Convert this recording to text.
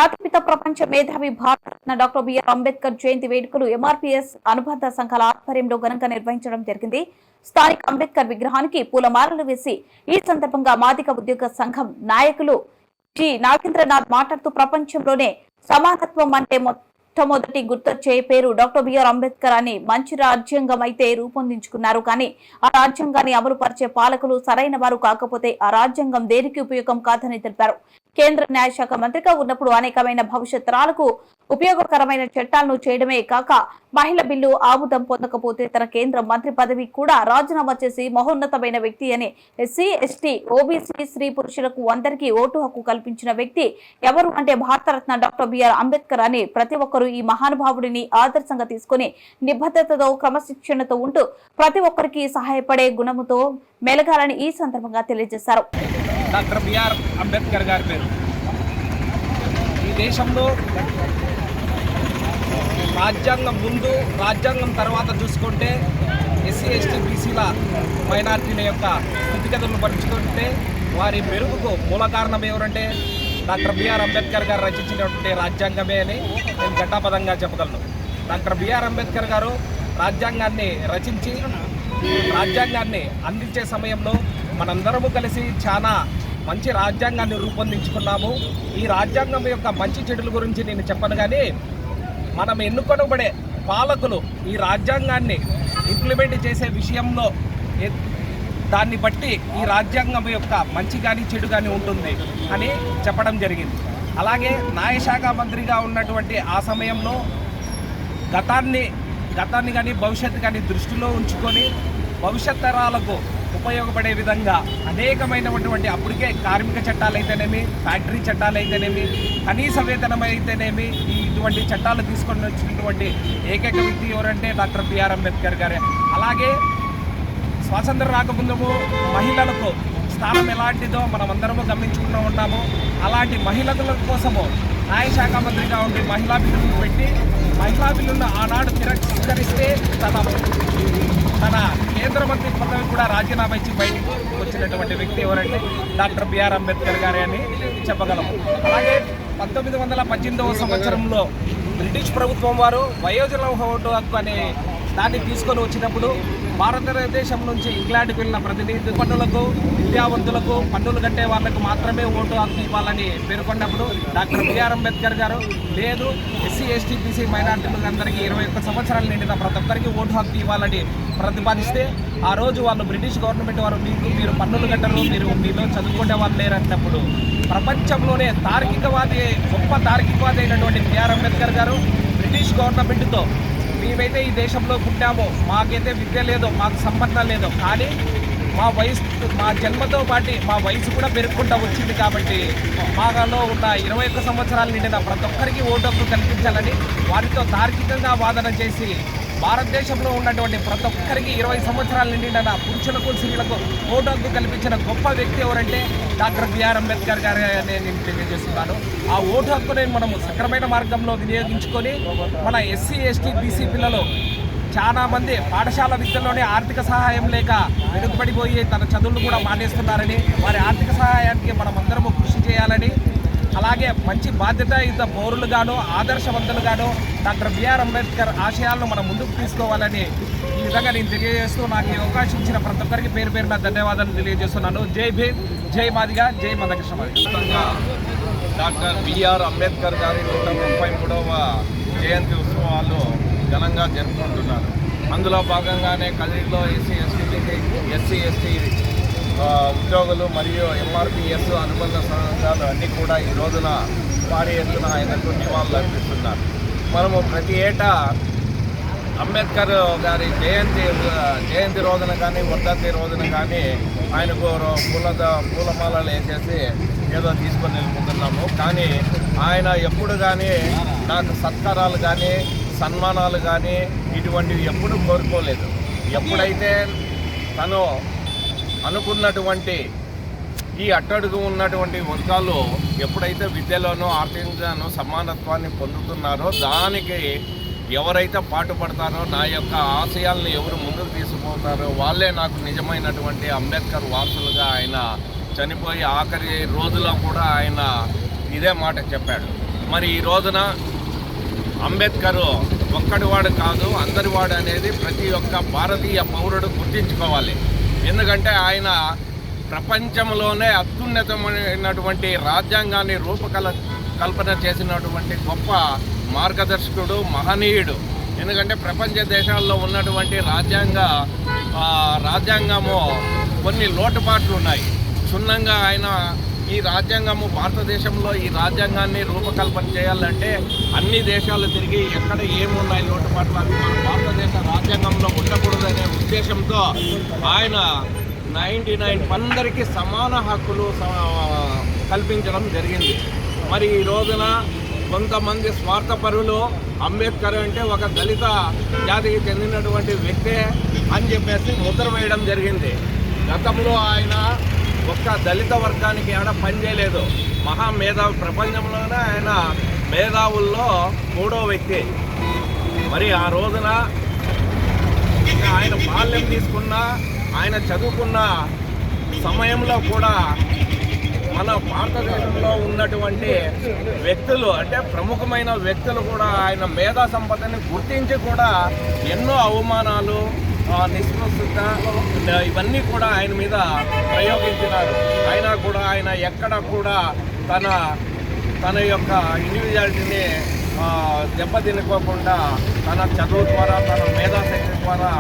జాతిపిత ప్రపంచ మేధావి భారతరత్న డాక్టర్ బిఆర్ అంబేద్కర్ జయంతి వేడుకలు ఎంఆర్పీఎస్ అనుబంధ సంఘాల ఆధ్వర్యంలో ఘనంగా నిర్వహించడం జరిగింది. స్థానిక అంబేద్కర్ విగ్రహానికి పూలమాలలు వేసి ఈ సందర్భంగా మాదిక ఉద్యోగ సంఘం నాయకులు జి నాగేంద్రనాథ్ మాట్లాడుతూ ప్రపంచంలోనే సమానత్వం అంటే మొట్టమొదటి గుర్తొచ్చే పేరు డాక్టర్ బిఆర్ అంబేద్కర్ అని మంచి రాజ్యాంగం అయితే రూపొందించుకున్నారు. కానీ ఆ రాజ్యాంగాన్ని అమలు పరిచే పాలకులు సరైన వారు కాకపోతే ఆ రాజ్యాంగం దేనికి ఉపయోగం కాదని తెలిపారు. కేంద్ర న్యాయశాఖ మంత్రిగా ఉన్నప్పుడు అనేకమైన భవిష్యత్ తరాలకు ఉపయోగకరమైన చట్టాలను చేయడమే కాక మహిళా బిల్లు ఆమోదం పొందకపోతే తన కేంద్ర మంత్రి పదవి కూడా రాజీనామా చేసి మహోన్నతమైన వ్యక్తి అని ఎస్సీ ఎస్టీ ఓబీసీ స్త్రీ పురుషులకు అందరికీ ఓటు హక్కు కల్పించిన వ్యక్తి ఎవరు అంటే భారతరత్న డాక్టర్ బిఆర్ అంబేద్కర్ అని ప్రతి ఒక్కరూ ఈ మహానుభావుడిని ఆదర్శంగా తీసుకుని నిబద్ధతతో క్రమశిక్షణతో ఉంటూ ప్రతి ఒక్కరికి సహాయపడే గుణముతో మెలగాలని ఈ సందర్భంగా తెలియజేశారు. డాక్టర్ బిఆర్ అంబేద్కర్ గారి పేరు ఈ దేశంలో రాజ్యాంగం ముందు రాజ్యాంగం తర్వాత చూసుకుంటే ఎస్సీ ఎస్టీ బీసీల మైనార్టీల యొక్క స్థితిగతులను పరుచుకుంటే వారి మెరుగుకు మూల కారణం ఎవరంటే డాక్టర్ బిఆర్ అంబేద్కర్ గారు రచించినటువంటి రాజ్యాంగమే అని నేను ఘంటాపదంగా చెప్పగలను. డాక్టర్ బిఆర్ అంబేద్కర్ గారు రాజ్యాంగాన్ని రచించి రాజ్యాంగాన్ని అందించే సమయంలో మనందరము కలిసి చాలా మంచి రాజ్యాంగాన్ని రూపొందించుకున్నాము. ఈ రాజ్యాంగం యొక్క మంచి చెడుల గురించి నేను చెప్పను, కానీ మనం ఎన్నుకొనబడే పాలకులు ఈ రాజ్యాంగాన్ని ఇంప్లిమెంట్ చేసే విషయంలో దాన్ని బట్టి ఈ రాజ్యాంగం యొక్క మంచి కానీ చెడు కానీ ఉంటుంది అని చెప్పడం జరిగింది. అలాగే న్యాయశాఖ మంత్రిగా ఉన్నటువంటి ఆ సమయంలో గతాన్ని కానీ భవిష్యత్తు కానీ దృష్టిలో ఉంచుకొని భవిష్యత్ తరాలకు ఉపయోగపడే విధంగా అనేకమైనటువంటి అప్పటికే కార్మిక చట్టాలు అయితేనేమి, ఫ్యాక్టరీ చట్టాలు అయితేనేమి, కనీస వేతనం అయితేనేమి ఇటువంటి చట్టాలు తీసుకొని వచ్చినటువంటి ఏకైక వ్యక్తి ఎవరంటే డాక్టర్ బిఆర్ అంబేద్కర్ గారే. అలాగే స్వాతంత్రం రాకముందు మహిళలకు స్థానం ఎలాంటిదో మనమందరము గమనించుకుంటూ ఉంటాము. అలాంటి మహిళల కోసము న్యాయశాఖ మంత్రిగా ఉండి మహిళా బిల్లును పెట్టి మహిళా బిల్లును ఆనాడు తిరస్కరిస్తే తన కేంద్ర మంత్రి పదవి కూడా రాజీనామా ఇచ్చి బయటకు వచ్చినటువంటి వ్యక్తి ఎవరంటే డాక్టర్ బిఆర్ అంబేద్కర్ గారే అని చెప్పగలము. అలాగే 1918వ సంవత్సరంలో బ్రిటిష్ ప్రభుత్వం వారు వయోజన ఓటు హక్కు అనే దాన్ని తీసుకొని వచ్చినప్పుడు భారతదేశం నుంచి ఇంగ్లాండ్కి వెళ్ళిన ప్రతినిధి పన్నులకు, విద్యావంతులకు, పన్నులు కట్టే వాళ్ళకు మాత్రమే ఓటు హక్కు ఇవ్వాలని పేర్కొన్నప్పుడు డాక్టర్ బిఆర్ అంబేద్కర్ గారు లేదు, ఎస్సీ ఎస్టీ బీసీ మైనార్టీలకు అందరికీ 21 సంవత్సరాలు నిండిన ప్రతి ఒక్కరికి ఓటు హక్కు ఇవ్వాలని ప్రతిపాదిస్తే ఆ రోజు వాళ్ళు బ్రిటిష్ గవర్నమెంట్ వారు మీరు పన్నులు కట్టరు, మీలో చదువుకునే వాళ్ళు లేరంటున్నప్పుడు ప్రపంచంలోనే గొప్ప తార్కికవాది అయినటువంటి బిఆర్ అంబేద్కర్ గారు బ్రిటిష్ గవర్నమెంట్తో మేమైతే ఈ దేశంలో పుట్టామో, మాకైతే విద్య లేదో, మాకు సంపద లేదో, కానీ మా జన్మతో పాటు మా వయసు కూడా పెరుగుకుంటూ వచ్చింది కాబట్టి మాలో ఉన్న 21 సంవత్సరాలు నిండిన ప్రతి ఒక్కరికి ఓటు హక్కు కల్పించాలని వారితో తార్కికంగా వాదన చేసి భారతదేశంలో ఉన్నటువంటి ప్రతి ఒక్కరికి 20 సంవత్సరాలు నిండిన పురుషులకు స్త్రీలకు ఓటు హక్కు కల్పించిన గొప్ప వ్యక్తి ఎవరంటే డాక్టర్ బిఆర్ అంబేద్కర్ గారు అని నేను తెలియజేస్తున్నాను. ఆ ఓటు హక్కుని మనము సక్రమైన మార్గంలో వినియోగించుకొని మన ఎస్సీ ఎస్టీ బీసీ పిల్లలు చాలామంది పాఠశాల విద్యలోనే ఆర్థిక సహాయం లేక వెనుకబడిపోయి తన చదువులు కూడా మానేస్తున్నారని, వారి ఆర్థిక సహాయానికి మనం అందరము కృషి చేయాలని, అలాగే మంచి బాధ్యతాయుత పౌరులుగాను ఆదర్శవంతులుగాను డాక్టర్ బిఆర్ అంబేద్కర్ ఆశయాలను మనం ముందుకు తీసుకోవాలని ఈ విధంగా నేను తెలియజేస్తూ నాకు ఈ అవకాశం ఇచ్చిన ప్రతి ఒక్కరికి పేరు పేరున ధన్యవాదాలు తెలియజేస్తున్నాను. జై భీమ్, జై మాదిగా, జై మదకృష్ణ మాదిగా. డాక్టర్ బిఆర్ అంబేద్కర్ గారి 133వ జయంతి ఉత్సవాలు ఘనంగా జరుపుకుంటున్నారు. అందులో భాగంగానే కదిరిలో ఎస్సీ ఎస్టీ ఉద్యోగులు మరియు ఎంఆర్పీఎస్ అనుబంధ సంఘాలు అన్నీ కూడా ఈ రోజున భారీ ఎత్తున ఆయనకు నివాళులు అర్పిస్తున్నారు. మనము ప్రతి ఏటా అంబేద్కర్ గారి జయంతి రోజున కానీ వర్ధంతి రోజున కానీ ఆయనకు పూలమాలలు వేసేసి ఏదో తీసుకొని వెళ్ళిపోతున్నాము. కానీ ఆయన ఎప్పుడు కానీ నాకు సత్కారాలు కానీ సన్మానాలు కానీ ఇటువంటివి ఎప్పుడు కోరుకోలేదు. ఎప్పుడైతే తను అనుకున్నటువంటి ఈ అట్టడుగు ఉన్నటువంటి వర్గాలు ఎప్పుడైతే విద్యలోనూ ఆర్థికంగానూ సమానత్వాన్ని పొందుతున్నారో దానికి ఎవరైతే పాటుపడతారో, నా యొక్క ఆశయాలను ఎవరు ముందుకు తీసుకుపోతారో వాళ్ళే నాకు నిజమైనటువంటి అంబేద్కర్ వారసులుగా ఆయన చనిపోయి ఆఖరి రోజులో కూడా ఆయన ఇదే మాట చెప్పాడు. మరి ఈ రోజున అంబేద్కర్ ఒక్కడివాడు కాదు, అందరివాడు అనేది ప్రతి ఒక్క భారతీయ పౌరుడు గుర్తించుకోవాలి. ఎందుకంటే ఆయన ప్రపంచంలోనే అత్యున్నతమైనటువంటి రాజ్యాంగాన్ని కల్పన చేసినటువంటి గొప్ప మార్గదర్శకుడు, మహనీయుడు. ఎందుకంటే ప్రపంచ దేశాల్లో ఉన్నటువంటి రాజ్యాంగము కొన్ని లోటుపాట్లు ఉన్నాయి. క్షుణ్ణంగా ఆయన ఈ రాజ్యాంగము భారతదేశంలో ఈ రాజ్యాంగాన్ని రూపకల్పన చేయాలంటే అన్ని దేశాలు తిరిగి ఎక్కడ ఏమున్నాయి లోటుపాట్లు అవి మన భారతదేశ రాజ్యాంగంలో ఉండకూడదనే ఉద్దేశంతో ఆయన 99 అందరికీ సమాన హక్కులు కల్పించడం జరిగింది. మరి ఈ రోజున కొంతమంది స్వార్థపరులు అంబేద్కర్ అంటే ఒక దళిత జాతికి చెందినటువంటి వ్యక్తే అని చెప్పేసి ముద్ర వేయడం జరిగింది. గతంలో ఆయన ఒక్క దళిత వర్గానికి ఏడ పనిచేయలేదు. మహామేధావి, ప్రపంచంలోనే ఆయన మేధావుల్లో 3వ వ్యక్తి. మరి ఆ రోజున ఆయన బాల్యం తీసుకున్న, ఆయన చదువుకున్న సమయంలో కూడా మన భారతదేశంలో ఉన్నటువంటి వ్యక్తులు అంటే ప్రముఖమైన వ్యక్తులు కూడా ఆయన మేధా సంపదని గుర్తించి కూడా ఎన్నో అవమానాలు, నిస్పృహత ఇవన్నీ కూడా ఆయన మీద ప్రయోగించినారు. అయినా కూడా ఆయన ఎక్కడ కూడా తన యొక్క ఇండివిజువాలిటీని దెబ్బతినుకోకుండా తన చదువు ద్వారా, తన మేధాశక్తి ద్వారా